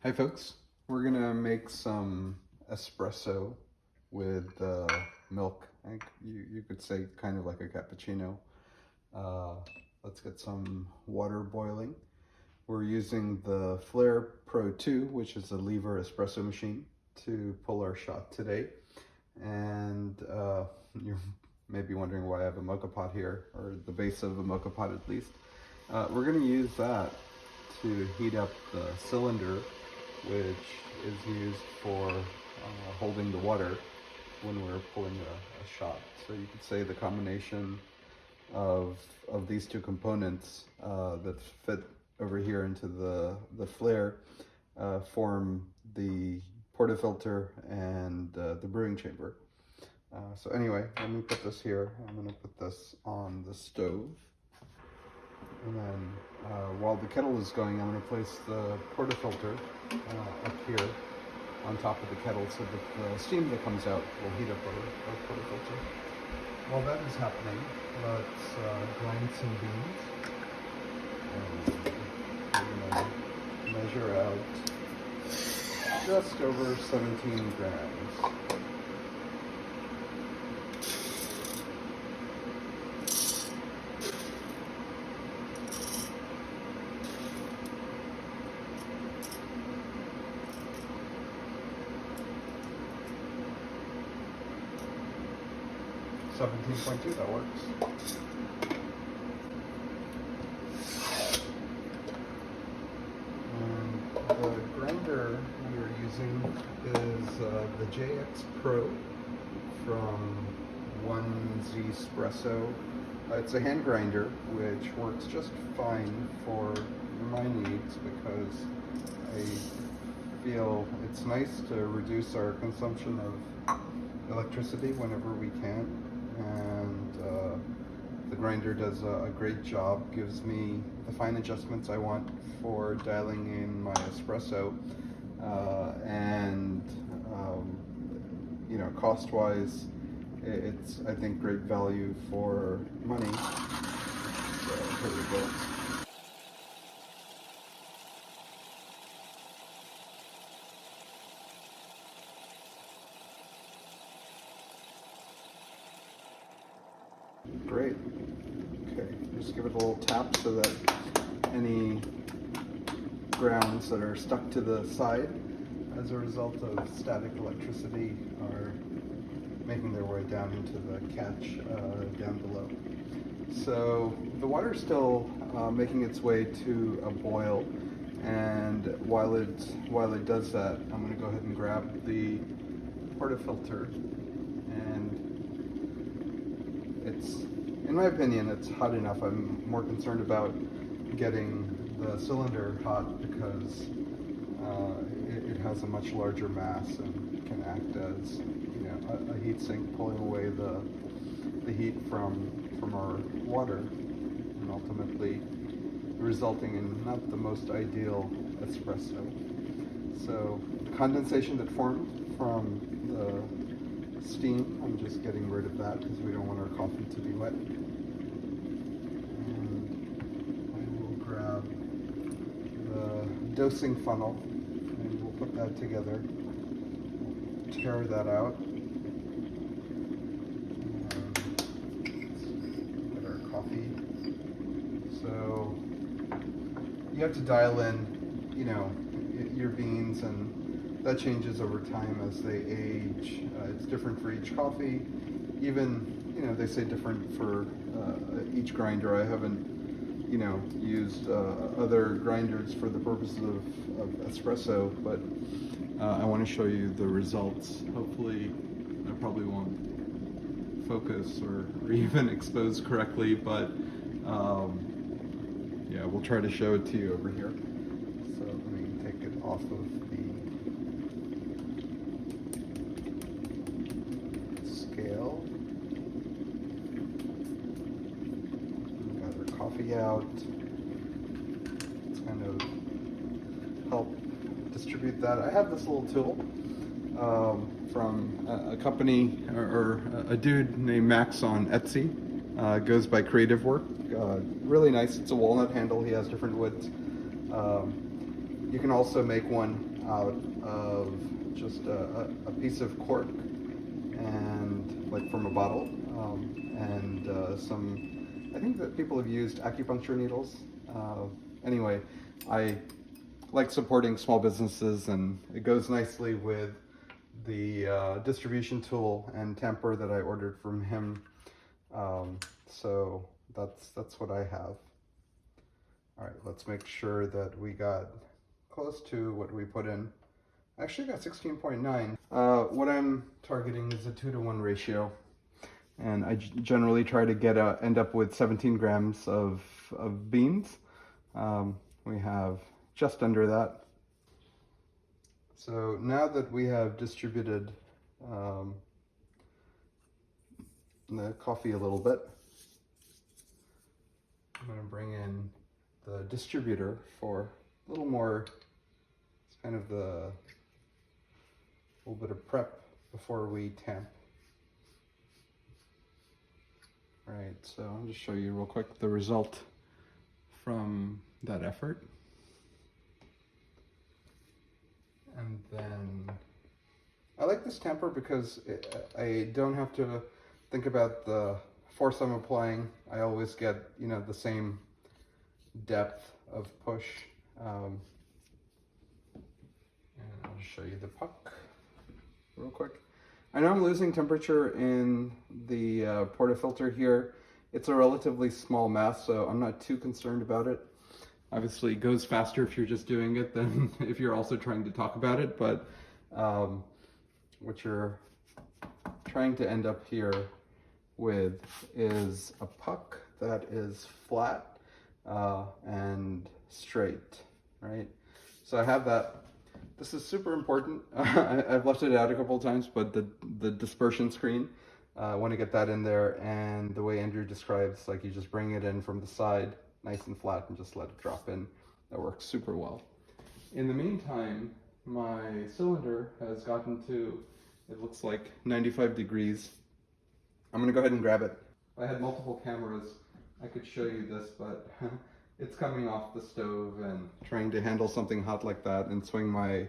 Hi folks, we're gonna make some espresso with milk. You could say kind of like a cappuccino. Uh, let's get some water boiling. We're using the Flair Pro 2, which is a lever espresso machine, to pull our shot today. And you're maybe wondering why I have a mocha pot here, or the base of a mocha pot at least. We're gonna use that to heat up the cylinder, which is used for holding the water when we're pulling a shot. So you could say the combination of these two components that fit over here into the flare form the portafilter and the brewing chamber. So anyway, let me put this here. I'm going to put this on the stove. And then while the kettle is going, I'm going to place the portafilter up here on top of the kettle so that the steam that comes out will heat up our portafilter. While that is happening, let's grind some beans. And we're going to measure out just over 17 grams. $17.2, that works. And the grinder we are using is the JX Pro from 1Z Espresso. It's a hand grinder which works just fine for my needs because I feel it's nice to reduce our consumption of electricity whenever we can. And the grinder does a great job, gives me the fine adjustments I want for dialing in my espresso, and you know, cost-wise, it's, I think, great value for money. So here we go. Great. Okay, just give it a little tap so that any grounds that are stuck to the side as a result of static electricity are making their way down into the catch down below. So the water's still making its way to a boil, and while it does that, I'm going to go ahead and grab the portafilter, and it's, in my opinion, it's hot enough. I'm more concerned about getting the cylinder hot because it has a much larger mass and can act as, you know, a heat sink, pulling away the heat from our water, and ultimately resulting in not the most ideal espresso. So the condensation that formed from the steam, I'm just getting rid of that because we don't want our coffee to be wet. And I will grab the dosing funnel and we'll put that together. We'll tear that out. And get our coffee. So you have to dial in, you know, your beans, and that changes over time as they age. It's different for each coffee. Even, you know, they say different for each grinder. I haven't, you know, used other grinders for the purposes of espresso, but I want to show you the results. Hopefully, I probably won't focus or even expose correctly, but yeah, we'll try to show it to you over here. So let me take it off of the scale. We got our coffee out. Let's kind of help distribute that. I have this little tool from a company or a dude named Max on Etsy. Goes by Creative Work. Really nice. It's a walnut handle. He has different woods. You can also make one out of just a piece of cork and like from a bottle, and some, I think that people have used acupuncture needles. Anyway, I like supporting small businesses, and it goes nicely with the distribution tool and tamper that I ordered from him. So that's what I have. All right, let's make sure that we got close to what we put in. I actually got 16.9. What I'm targeting is a 2-to-1 ratio, and I generally try to end up with 17 grams of beans. We have just under that. So now that we have distributed the coffee a little bit, I'm going to bring in the distributor for a little more, it's kind of the little bit of prep before we tamp. All right, so I'll just show you real quick the result from that effort. And then I like this tamper because I don't have to think about the force I'm applying. I always get, you know, the same depth of push. And I'll just show you the puck real quick. I know I'm losing temperature in the portafilter here. It's a relatively small mass, so I'm not too concerned about it. Obviously, it goes faster if you're just doing it than if you're also trying to talk about it, but what you're trying to end up here with is a puck that is flat and straight, right? So I have that. This is super important. I've left it out a couple of times, but the dispersion screen, I want to get that in there, and the way Andrew describes, like you just bring it in from the side, nice and flat, and just let it drop in. That works super well. In the meantime, my cylinder has gotten to, it looks like 95 degrees. I'm gonna go ahead and grab it. If I had multiple cameras, I could show you this, but it's coming off the stove, and trying to handle something hot like that and swing my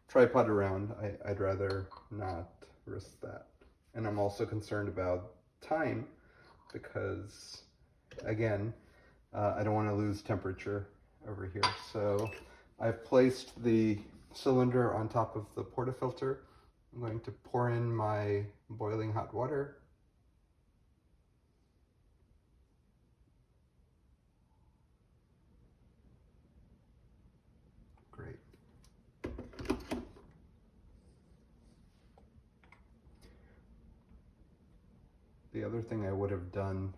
tripod around, I'd rather not risk that. And I'm also concerned about time because, again, I don't want to lose temperature over here. So I've placed the cylinder on top of the portafilter. I'm going to pour in my boiling hot water. Great. The other thing I would have done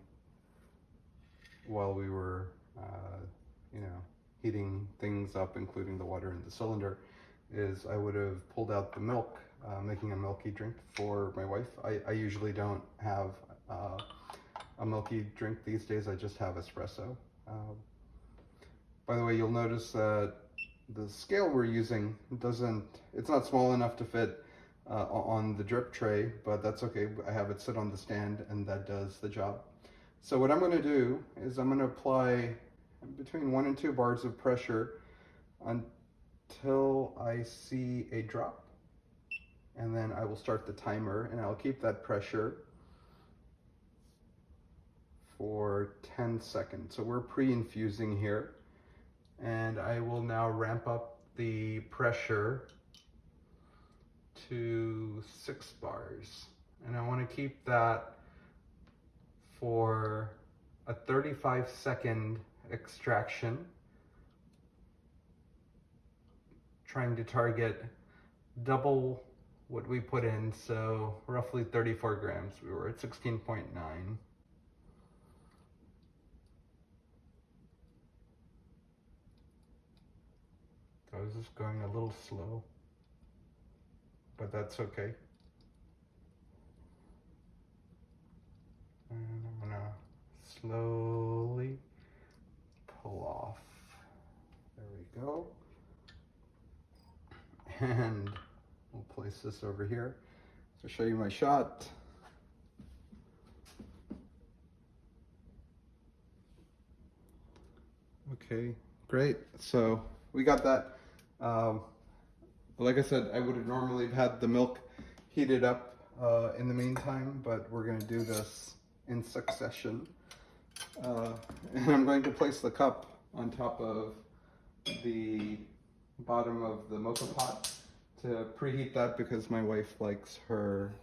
while we were, you know, heating things up, including the water in the cylinder, is I would have pulled out the milk, making a milky drink for my wife. I usually don't have a milky drink these days. I just have espresso. By the way, you'll notice that the scale we're using it's not small enough to fit on the drip tray, but that's okay. I have it sit on the stand, and that does the job. So what I'm going to do is I'm going to apply between 1 and 2 bars of pressure until I see a drop, and then I will start the timer, and I'll keep that pressure for 10 seconds. So we're pre-infusing here, and I will now ramp up the pressure to 6 bars, and I want to keep that for a 35-second extraction, trying to target double what we put in, so roughly 34 grams. We were at 16.9. I was just going a little slow, but that's okay. And I'm gonna slowly pull off. There we go. And we'll place this over here. So show you my shot. Okay, great. So we got that. Like I said, I would have normally had the milk heated up in the meantime, but we're going to do this in succession. And I'm going to place the cup on top of the bottom of the mocha pot to preheat that because my wife likes her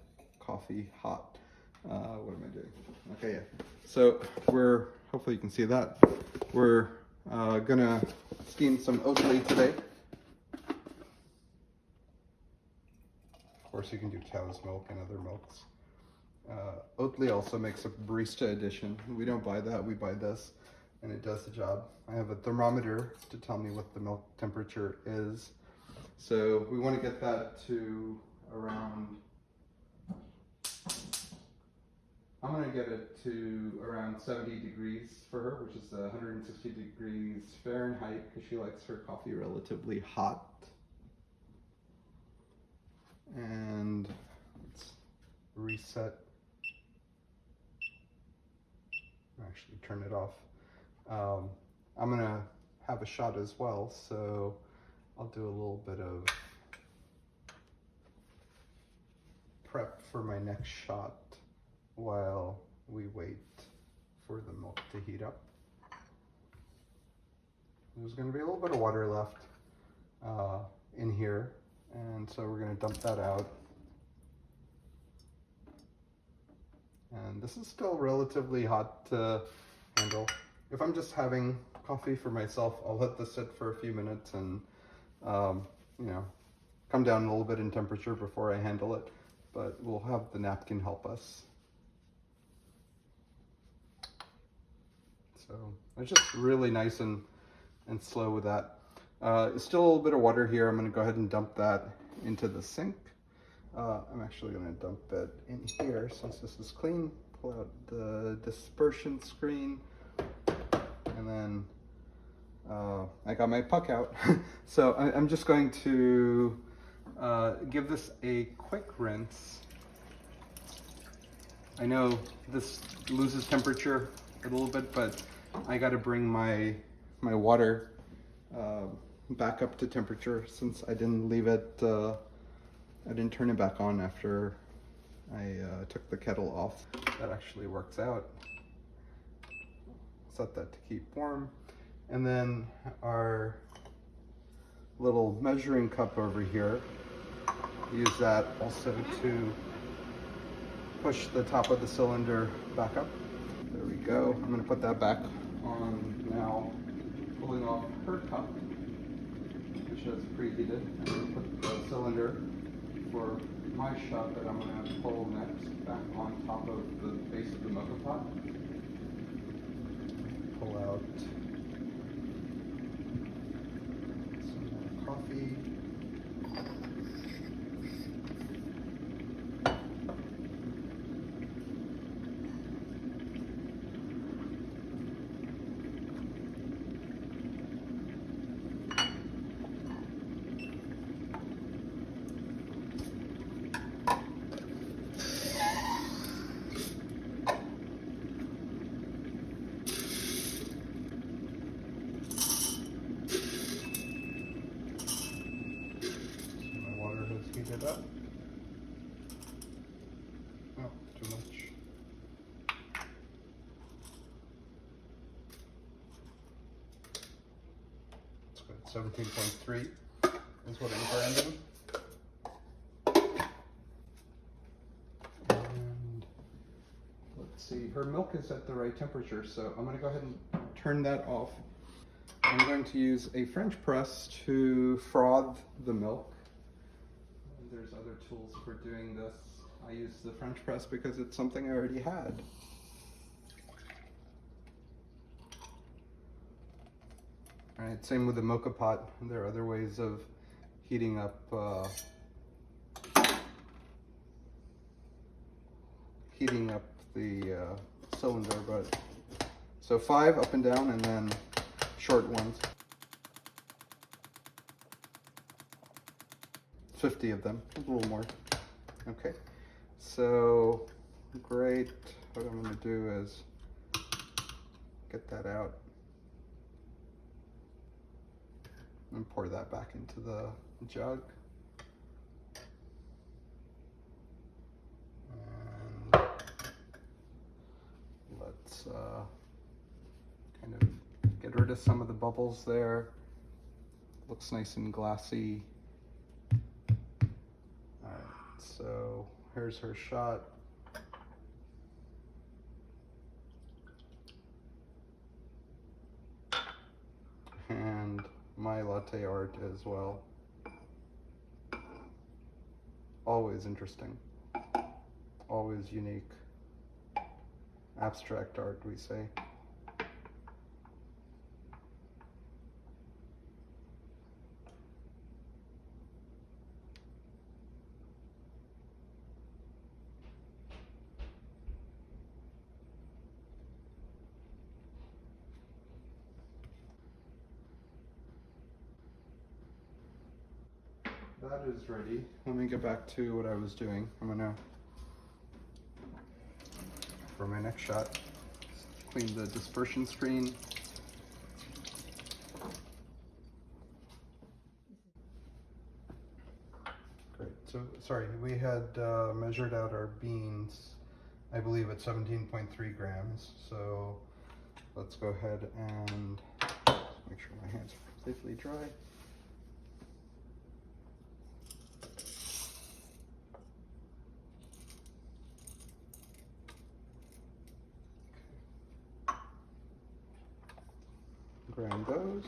coffee hot. What am I doing? Okay, yeah. So hopefully you can see that. We're gonna steam some Oatly today. Of course, you can do cow's milk and other milks. Oatly also makes a barista edition. We don't buy that, we buy this, and it does the job. I have a thermometer to tell me what the milk temperature is. So we want to get that to around, I'm going to get it to around 70 degrees for her, which is 160 degrees Fahrenheit, because she likes her coffee relatively hot. And let's reset. Actually turn it off. I'm gonna have a shot as well, so I'll do a little bit of prep for my next shot while we wait for the milk to heat up. There's going to be a little bit of water left in here, and so we're going to dump that out. And this is still relatively hot to handle. If I'm just having coffee for myself, I'll let this sit for a few minutes and you know, come down a little bit in temperature before I handle it, but we'll have the napkin help us. So it's just really nice and slow with that. Still a little bit of water here. I'm going to go ahead and dump that into the sink. I'm actually going to dump it in here since this is clean. Pull out the dispersion screen, and then I got my puck out. So I'm just going to give this a quick rinse. I know this loses temperature a little bit, but I got to bring my water back up to temperature since I didn't leave it. I didn't turn it back on after I took the kettle off. That actually works out. Set that to keep warm. And then our little measuring cup over here, use that also to push the top of the cylinder back up. There we go. I'm going to put that back on now, pulling off her cup, which is preheated. I'm going to put the cylinder for my shot that I'm going to pull next back on top of the base of the mocha pot. Pull out some more coffee. Heat it up. Oh, too much. That's good. 17.3 is what I'm branding. And let's see, her milk is at the right temperature, so I'm going to go ahead and turn that off. I'm going to use a French press to froth the milk. There's other tools for doing this. I use the French press because it's something I already had. Alright, same with the mocha pot. There are other ways of heating up the cylinder, but so 5 up and down and then short ones. 50 of them, a little more. Okay, so great. What I'm going to do is get that out and pour that back into the jug. rid of some of the bubbles there. Looks nice and glassy. All right, so here's her shot. And my latte art as well. Always interesting, always unique. Abstract art, we say. That is ready. Let me get back to what I was doing. I'm gonna, for my next shot, clean the dispersion screen. Great, so sorry, we had measured out our beans, I believe at 17.3 grams. So let's go ahead and make sure my hands are completely dry. Grind those.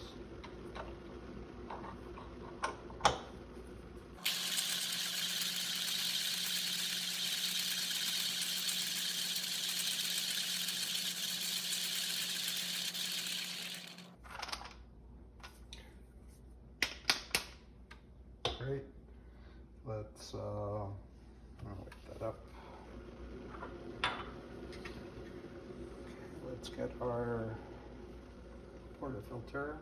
Great. Let's I'll wake that up. Let's get our portafilter.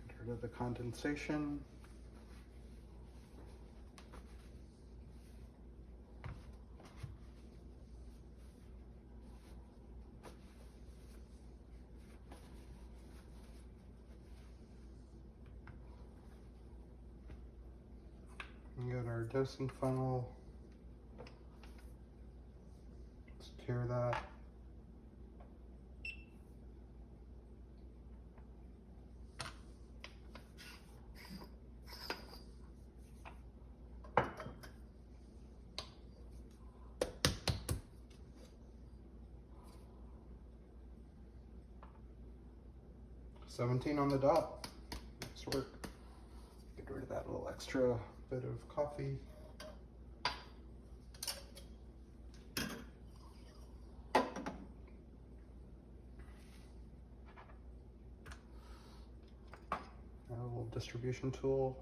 Get rid of the condensation. We got our dosing funnel. Secure that. $17 on the dot. Nice work. Get rid of that little extra bit of coffee. A little distribution tool.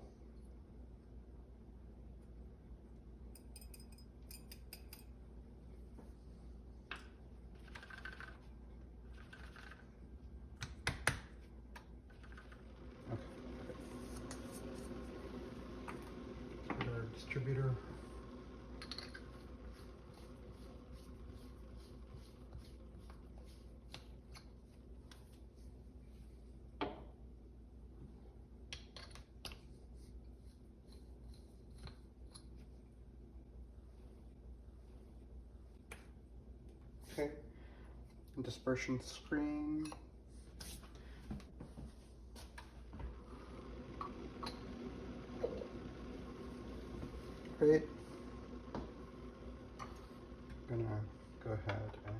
Distributor. Okay, dispersion screen. Great. I'm gonna go ahead and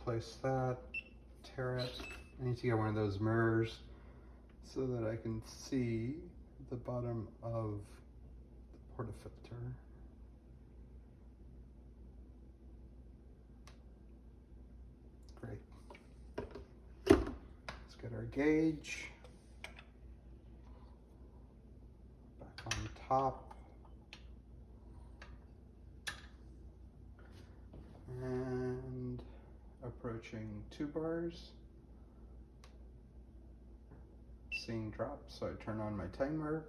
place that, tear it. I need to get one of those mirrors so that I can see the bottom of the portafilter. Great. Let's get our gauge back on top. And approaching 2 bars. Seeing drops, so I turn on my timer.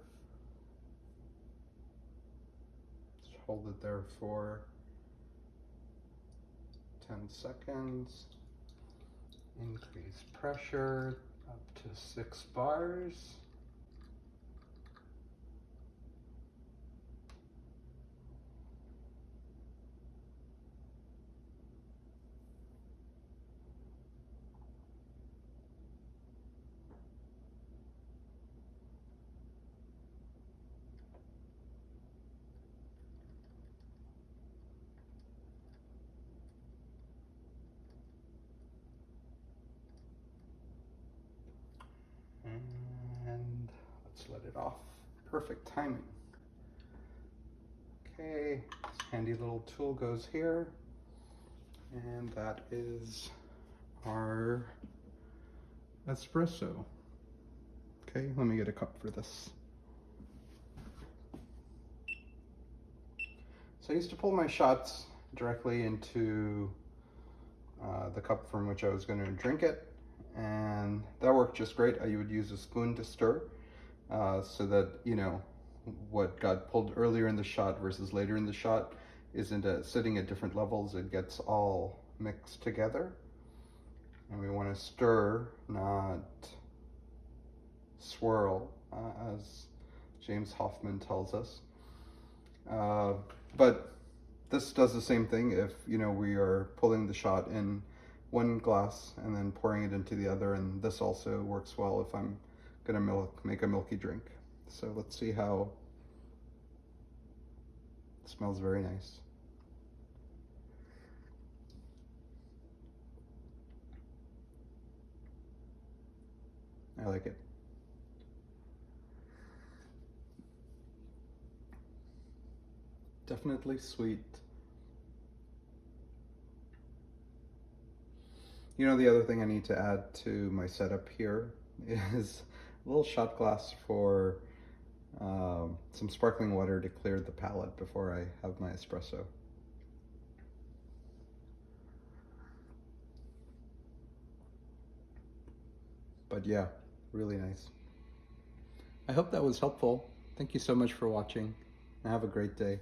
Just hold it there for 10 seconds. Increase pressure up to 6 bars. it off. Perfect timing. Okay, this handy little tool goes here, and that is our espresso. Okay, let me get a cup for this. So I used to pull my shots directly into the cup from which I was going to drink it, and that worked just great. I would use a spoon to stir so that, you know, what got pulled earlier in the shot versus later in the shot isn't sitting at different levels. It gets all mixed together, and we want to stir, not swirl, as James Hoffman tells us. But this does the same thing if, you know, we are pulling the shot in one glass and then pouring it into the other, and this also works well if I'm gonna make a milky drink. So let's see how it smells. Very nice. I like it. Definitely sweet. You know, the other thing I need to add to my setup here is a little shot glass for some sparkling water to clear the palate before I have my espresso. But yeah, really nice. I hope that was helpful. Thank you so much for watching, and have a great day.